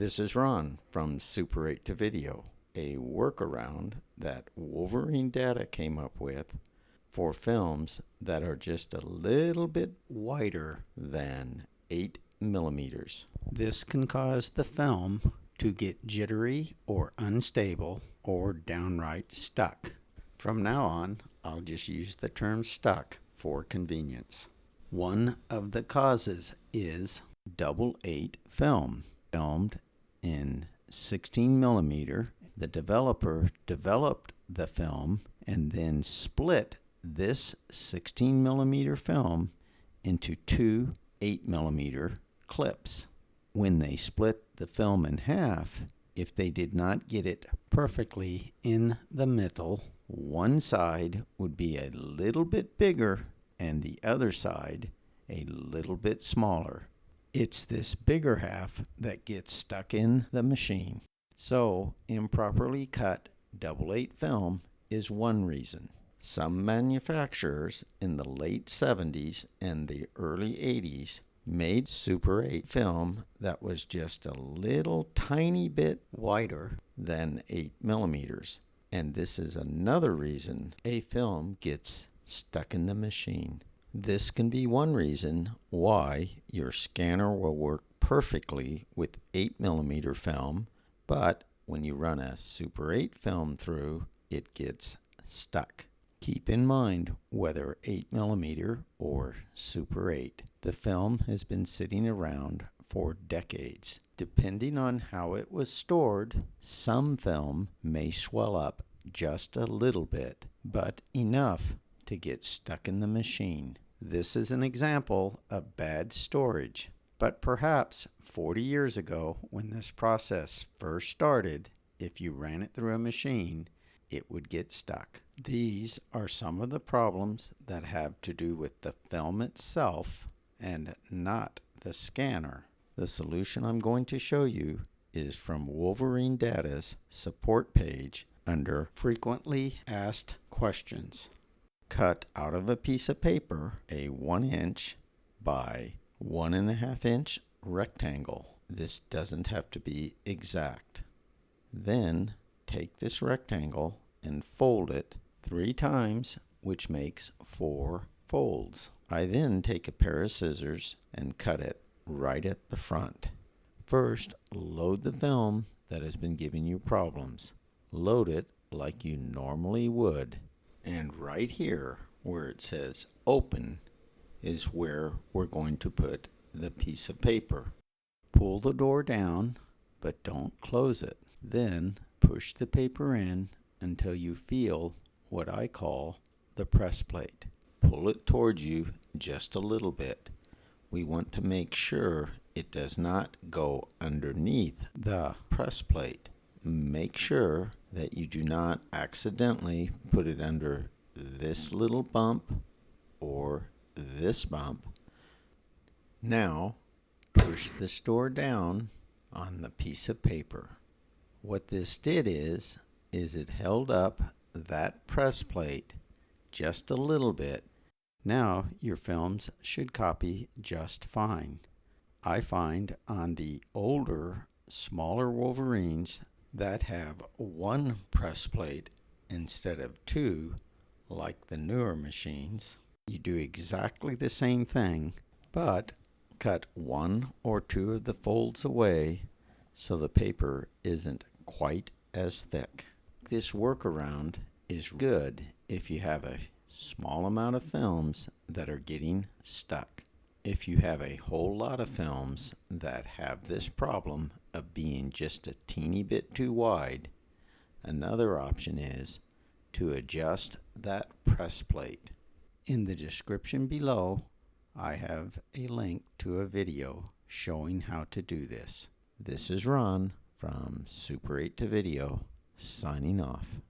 This is Ron from Super 8 to Video, a workaround that Wolverine Data came up with for films that are just a little bit wider than 8 millimeters. This can cause the film to get jittery or unstable or downright stuck. From now on, I'll just use the term stuck for convenience. One of the causes is double 8 film, filmed in 16 millimeter. The developer developed the film and then split this 16 millimeter film into two 8 millimeter clips. When they split the film in half, if they did not get it perfectly in the middle, one side would be a little bit bigger and the other side a little bit smaller. It's this bigger half that gets stuck in the machine. So, improperly cut double 8 film is one reason. Some manufacturers in the late 70s and the early 80s made Super 8 film that was just a little tiny bit wider than 8 millimeters. And this is another reason a film gets stuck in the machine. This can be one reason why your scanner will work perfectly with 8 millimeter film, but when you run a Super 8 film through, it gets stuck. Keep in mind whether 8 millimeter or Super 8. The film has been sitting around for decades. Depending on how it was stored, some film may swell up just a little bit, but enough to get stuck in the machine. This is an example of bad storage, but perhaps 40 years ago when this process first started, if you ran it through a machine, it would get stuck. These are some of the problems that have to do with the film itself and not the scanner. The solution I'm going to show you is from Wolverine Data's support page under Frequently Asked Questions. Cut out of a piece of paper a 1 inch by 1.5 inch rectangle. This doesn't have to be exact. Then take this rectangle and fold it 3 times, which makes 4 folds. I then take a pair of scissors and cut it right at the front. First, load the film that has been giving you problems. Load it like you normally would. And right here, where it says open, is where we're going to put the piece of paper. Pull the door down, but don't close it. Then push the paper in until you feel what I call the press plate. Pull it towards you just a little bit. We want to make sure it does not go underneath the press plate. Make sure that you do not accidentally put it under this little bump or this bump. Now, push this door down on the piece of paper. What this did is it held up that press plate just a little bit. Now your films should copy just fine. I find on the older, smaller Wolverines that have 1 press plate instead of 2, like the newer machines, you do exactly the same thing, but cut 1 or 2 of the folds away so the paper isn't quite as thick. This workaround is good if you have a small amount of films that are getting stuck. If you have a whole lot of films that have this problem of being just a teeny bit too wide, another option is to adjust that press plate. In the description below, I have a link to a video showing how to do this. This is Ron from Super 8 to Video, signing off.